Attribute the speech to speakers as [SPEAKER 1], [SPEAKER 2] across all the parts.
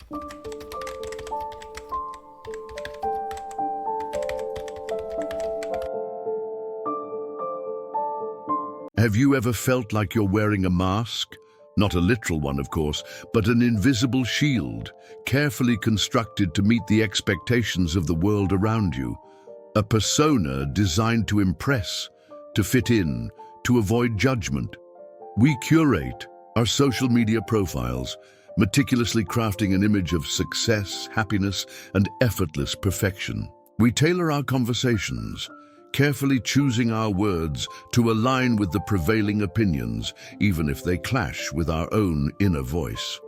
[SPEAKER 1] Have you ever felt like you're wearing a mask? Not a literal one, of course, but an invisible shield, carefully constructed to meet the expectations of the world around you. A persona designed to impress, to fit in, to avoid judgment. We curate our social media profiles, meticulously crafting an image of success, happiness, and effortless perfection. We tailor our conversations, carefully choosing our words to align with the prevailing opinions, even if they clash with our own inner voice.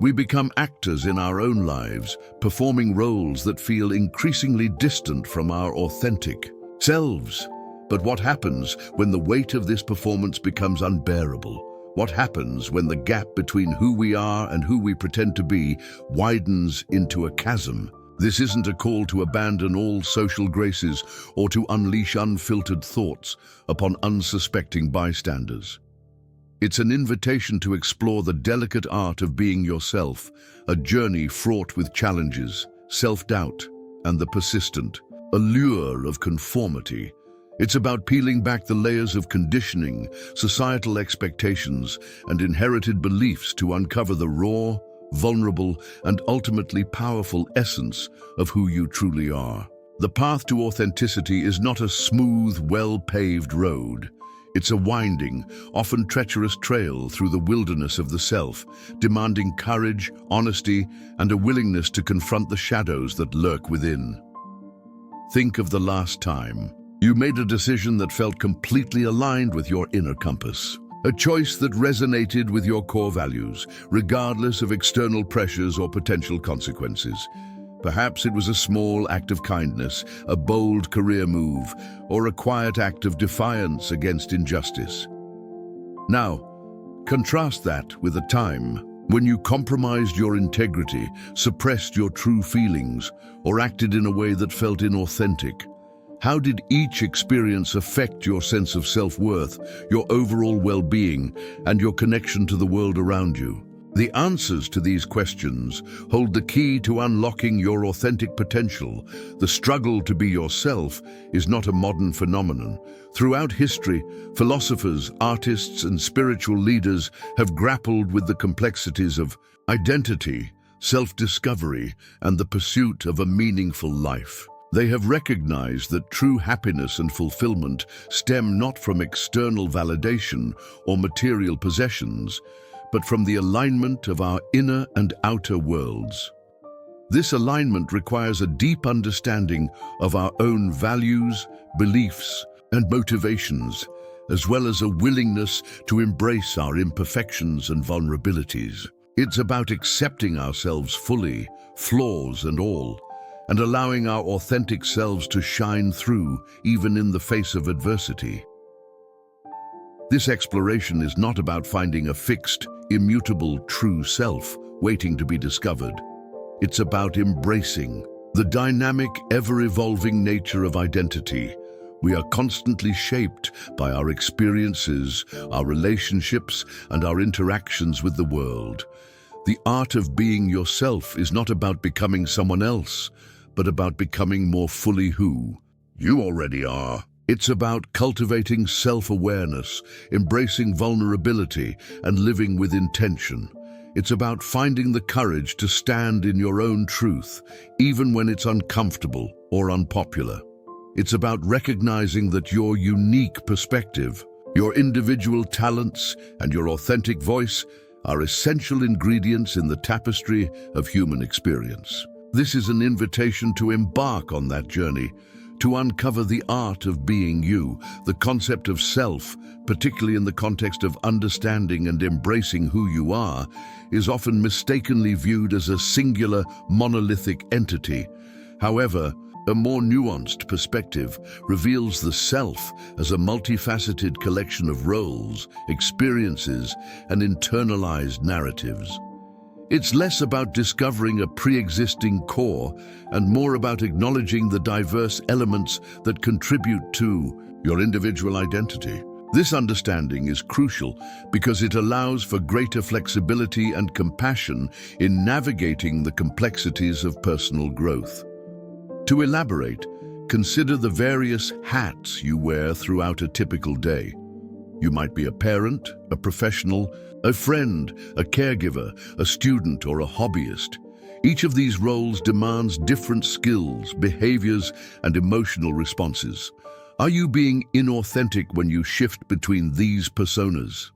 [SPEAKER 1] We become actors in our own lives, performing roles that feel increasingly distant from our authentic selves. But what happens when the weight of this performance becomes unbearable? What happens when the gap between who we are and who we pretend to be widens into a chasm? This isn't a call to abandon all social graces or to unleash unfiltered thoughts upon unsuspecting bystanders. It's an invitation to explore the delicate art of being yourself, a journey fraught with challenges, self-doubt, and the persistent allure of conformity. It's about peeling back the layers of conditioning, societal expectations, and inherited beliefs to uncover the raw, vulnerable, and ultimately powerful essence of who you truly are. The path to authenticity is not a smooth, well-paved road. It's a winding, often treacherous trail through the wilderness of the self, demanding courage, honesty, and a willingness to confront the shadows that lurk within. Think of the last time you made a decision that felt completely aligned with your inner compass. A choice that resonated with your core values, regardless of external pressures or potential consequences. Perhaps it was a small act of kindness, a bold career move, or a quiet act of defiance against injustice. Now, contrast that with a time when you compromised your integrity, suppressed your true feelings, or acted in a way that felt inauthentic. How did each experience affect your sense of self-worth, your overall well-being, and your connection to the world around you? The answers to these questions hold the key to unlocking your authentic potential. The struggle to be yourself is not a modern phenomenon. Throughout history, philosophers, artists, and spiritual leaders have grappled with the complexities of identity, self-discovery, and the pursuit of a meaningful life. They have recognized that true happiness and fulfillment stem not from external validation or material possessions, but from the alignment of our inner and outer worlds. This alignment requires a deep understanding of our own values, beliefs, and motivations, as well as a willingness to embrace our imperfections and vulnerabilities. It's about accepting ourselves fully, flaws and all, and allowing our authentic selves to shine through, even in the face of adversity. This exploration is not about finding a fixed, immutable, true self waiting to be discovered. It's about embracing the dynamic, ever-evolving nature of identity. We are constantly shaped by our experiences, our relationships, and our interactions with the world. The art of being yourself is not about becoming someone else, but about becoming more fully who you already are. It's about cultivating self-awareness, embracing vulnerability, and living with intention. It's about finding the courage to stand in your own truth, even when it's uncomfortable or unpopular. It's about recognizing that your unique perspective, your individual talents, and your authentic voice are essential ingredients in the tapestry of human experience. This is an invitation to embark on that journey, to uncover the art of being you. The concept of self, particularly in the context of understanding and embracing who you are, is often mistakenly viewed as a singular, monolithic entity. However, a more nuanced perspective reveals the self as a multifaceted collection of roles, experiences, and internalized narratives. It's less about discovering a pre-existing core and more about acknowledging the diverse elements that contribute to your individual identity. This understanding is crucial because it allows for greater flexibility and compassion in navigating the complexities of personal growth. To elaborate, consider the various hats you wear throughout a typical day. You might be a parent, a professional, a friend, a caregiver, a student, or a hobbyist. Each of these roles demands different skills, behaviors, and emotional responses. Are you being inauthentic when you shift between these personas?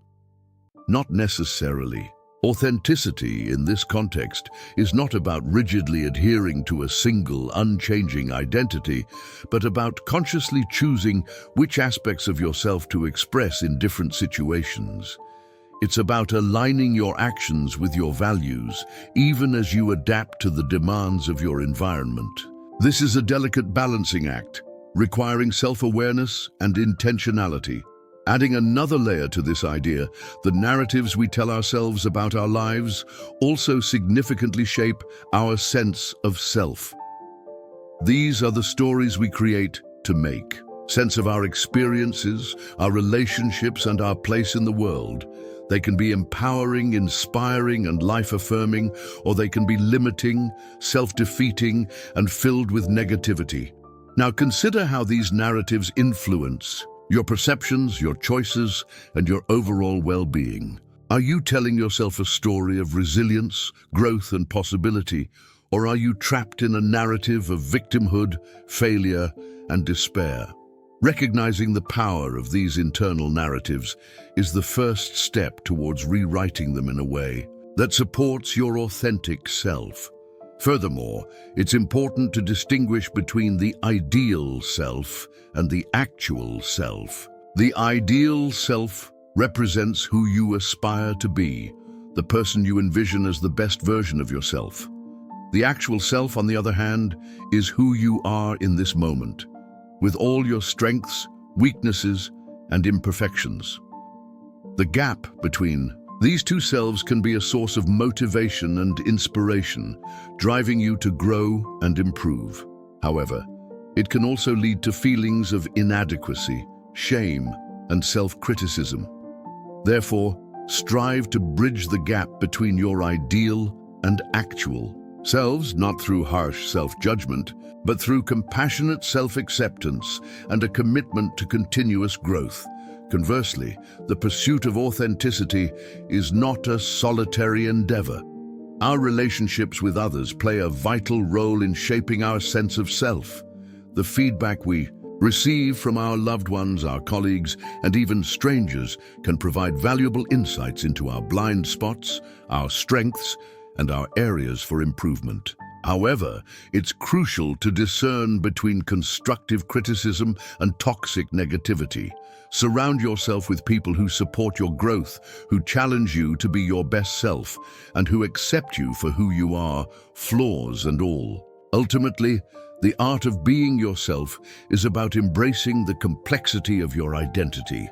[SPEAKER 1] Not necessarily. Authenticity in this context is not about rigidly adhering to a single, unchanging identity, but about consciously choosing which aspects of yourself to express in different situations. It's about aligning your actions with your values, even as you adapt to the demands of your environment. This is a delicate balancing act, requiring self-awareness and intentionality. Adding another layer to this idea, the narratives we tell ourselves about our lives also significantly shape our sense of self. These are the stories we create to make sense of our experiences, our relationships, and our place in the world. They can be empowering, inspiring, and life-affirming, or they can be limiting, self-defeating, and filled with negativity. Now consider how these narratives influence your perceptions, your choices, and your overall well-being. Are you telling yourself a story of resilience, growth, and possibility, or are you trapped in a narrative of victimhood, failure, and despair? Recognizing the power of these internal narratives is the first step towards rewriting them in a way that supports your authentic self. Furthermore, it's important to distinguish between the ideal self and the actual self. The ideal self represents who you aspire to be, the person you envision as the best version of yourself. The actual self, on the other hand, is who you are in this moment, with all your strengths, weaknesses, and imperfections. The gap between these two selves can be a source of motivation and inspiration, driving you to grow and improve. However, it can also lead to feelings of inadequacy, shame, and self-criticism. Therefore, strive to bridge the gap between your ideal and actual selves, not through harsh self-judgment, but through compassionate self-acceptance and a commitment to continuous growth. Conversely, the pursuit of authenticity is not a solitary endeavor. Our relationships with others play a vital role in shaping our sense of self. The feedback we receive from our loved ones, our colleagues, and even strangers can provide valuable insights into our blind spots, our strengths, and our areas for improvement. However, it's crucial to discern between constructive criticism and toxic negativity. Surround yourself with people who support your growth, who challenge you to be your best self, and who accept you for who you are, flaws and all. Ultimately, the art of being yourself is about embracing the complexity of your identity,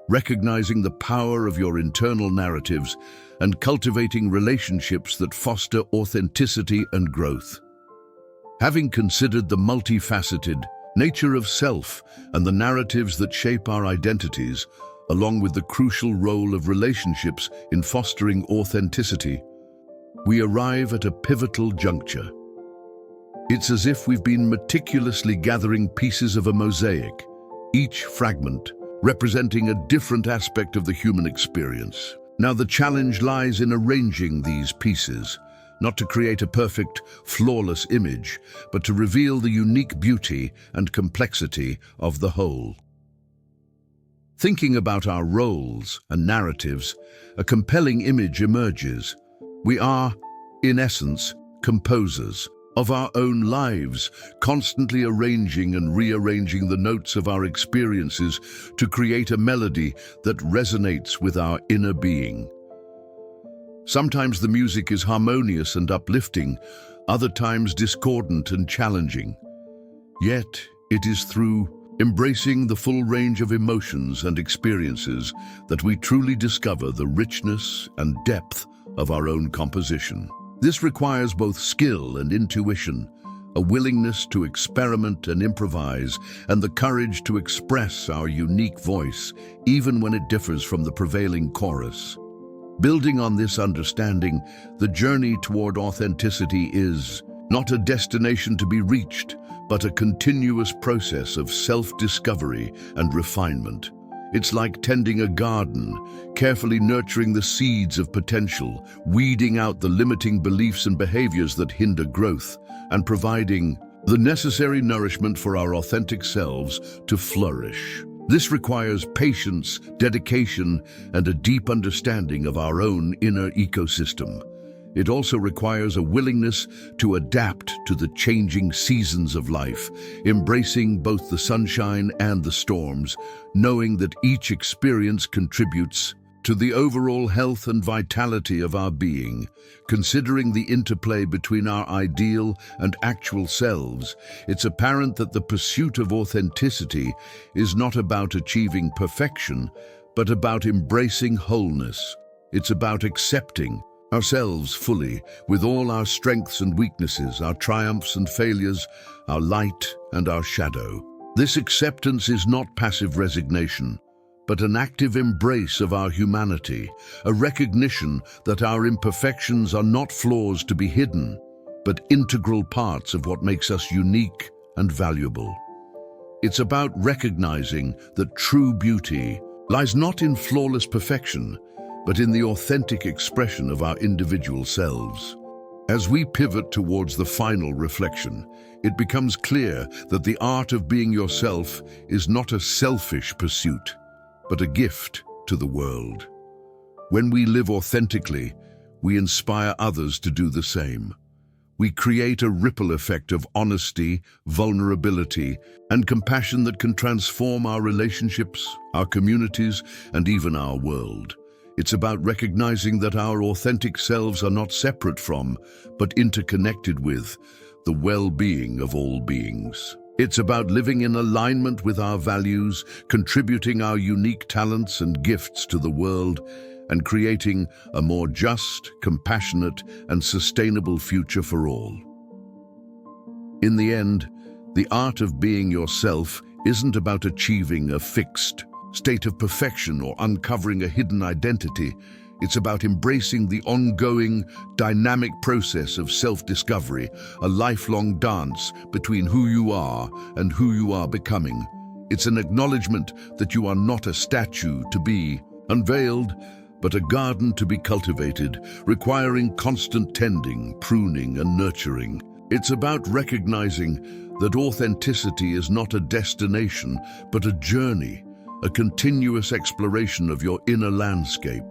[SPEAKER 1] recognizing the power of your internal narratives, and cultivating relationships that foster authenticity and growth. Having considered the multifaceted nature of self and the narratives that shape our identities, along with the crucial role of relationships in fostering authenticity, we arrive at a pivotal juncture. It's as if we've been meticulously gathering pieces of a mosaic, each fragment representing a different aspect of the human experience. Now the challenge lies in arranging these pieces, not to create a perfect, flawless image, but to reveal the unique beauty and complexity of the whole. Thinking about our roles and narratives, a compelling image emerges. We are, in essence, composers of our own lives, constantly arranging and rearranging the notes of our experiences to create a melody that resonates with our inner being. Sometimes the music is harmonious and uplifting, other times discordant and challenging. Yet, it is through embracing the full range of emotions and experiences that we truly discover the richness and depth of our own composition. This requires both skill and intuition, a willingness to experiment and improvise, and the courage to express our unique voice, even when it differs from the prevailing chorus. Building on this understanding, the journey toward authenticity is not a destination to be reached, but a continuous process of self-discovery and refinement. It's like tending a garden, carefully nurturing the seeds of potential, weeding out the limiting beliefs and behaviors that hinder growth, and providing the necessary nourishment for our authentic selves to flourish. This requires patience, dedication, and a deep understanding of our own inner ecosystem. It also requires a willingness to adapt to the changing seasons of life, embracing both the sunshine and the storms, knowing that each experience contributes to the overall health and vitality of our being. Considering the interplay between our ideal and actual selves, it's apparent that the pursuit of authenticity is not about achieving perfection, but about embracing wholeness. It's about accepting ourselves fully, with all our strengths and weaknesses, our triumphs and failures, our light and our shadow. This acceptance is not passive resignation, but an active embrace of our humanity, a recognition that our imperfections are not flaws to be hidden, but integral parts of what makes us unique and valuable. It's about recognizing that true beauty lies not in flawless perfection, but in the authentic expression of our individual selves. As we pivot towards the final reflection, it becomes clear that the art of being yourself is not a selfish pursuit, but a gift to the world. When we live authentically, we inspire others to do the same. We create a ripple effect of honesty, vulnerability, and compassion that can transform our relationships, our communities, and even our world. It's about recognizing that our authentic selves are not separate from, but interconnected with, the well-being of all beings. It's about living in alignment with our values, contributing our unique talents and gifts to the world, and creating a more just, compassionate, and sustainable future for all. In the end, the art of being yourself isn't about achieving a fixed state of perfection or uncovering a hidden identity. It's about embracing the ongoing, dynamic process of self-discovery, a lifelong dance between who you are and who you are becoming. It's an acknowledgement that you are not a statue to be unveiled, but a garden to be cultivated, requiring constant tending, pruning, and nurturing. It's about recognizing that authenticity is not a destination, but a journey, a continuous exploration of your inner landscape.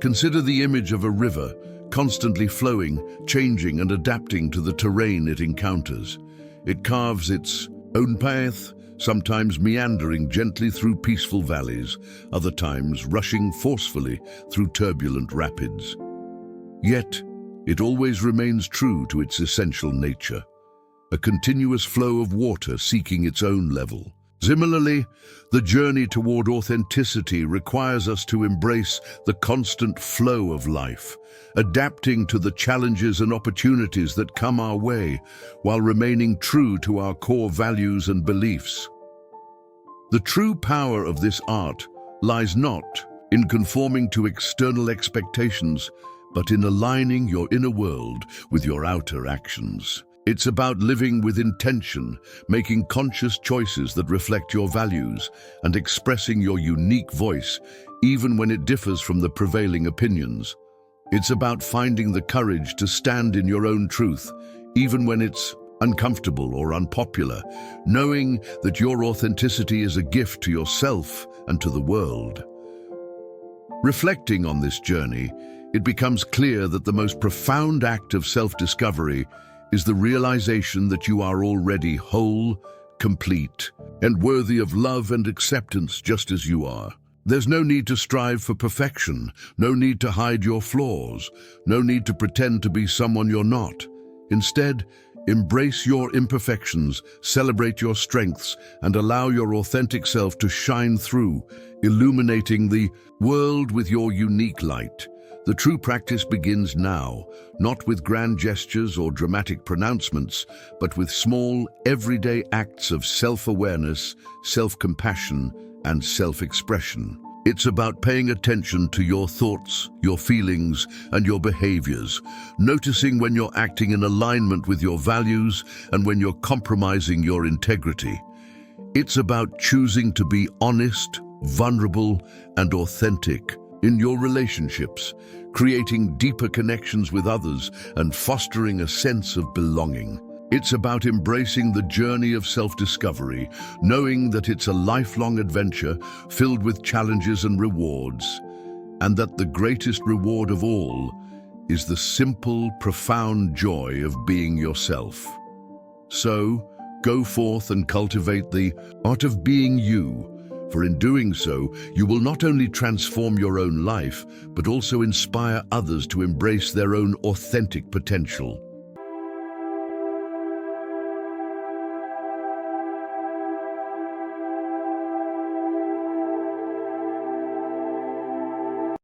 [SPEAKER 1] Consider the image of a river, constantly flowing, changing, and adapting to the terrain it encounters. It carves its own path, sometimes meandering gently through peaceful valleys, other times rushing forcefully through turbulent rapids. Yet, it always remains true to its essential nature, a continuous flow of water seeking its own level. Similarly, the journey toward authenticity requires us to embrace the constant flow of life, adapting to the challenges and opportunities that come our way, while remaining true to our core values and beliefs. The true power of this art lies not in conforming to external expectations, but in aligning your inner world with your outer actions. It's about living with intention, making conscious choices that reflect your values, and expressing your unique voice, even when it differs from the prevailing opinions. It's about finding the courage to stand in your own truth, even when it's uncomfortable or unpopular, knowing that your authenticity is a gift to yourself and to the world. Reflecting on this journey, it becomes clear that the most profound act of self-discovery is the realization that you are already whole, complete, and worthy of love and acceptance just as you are. There's no need to strive for perfection, no need to hide your flaws, no need to pretend to be someone you're not. Instead, embrace your imperfections, celebrate your strengths, and allow your authentic self to shine through, illuminating the world with your unique light. The true practice begins now, not with grand gestures or dramatic pronouncements, but with small, everyday acts of self-awareness, self-compassion, and self-expression. It's about paying attention to your thoughts, your feelings, and your behaviors, noticing when you're acting in alignment with your values and when you're compromising your integrity. It's about choosing to be honest, vulnerable, and authentic in your relationships, creating deeper connections with others and fostering a sense of belonging. It's about embracing the journey of self-discovery, knowing that it's a lifelong adventure filled with challenges and rewards, and that the greatest reward of all is the simple, profound joy of being yourself. So, go forth and cultivate the art of being you, for in doing so, you will not only transform your own life, but also inspire others to embrace their own authentic potential.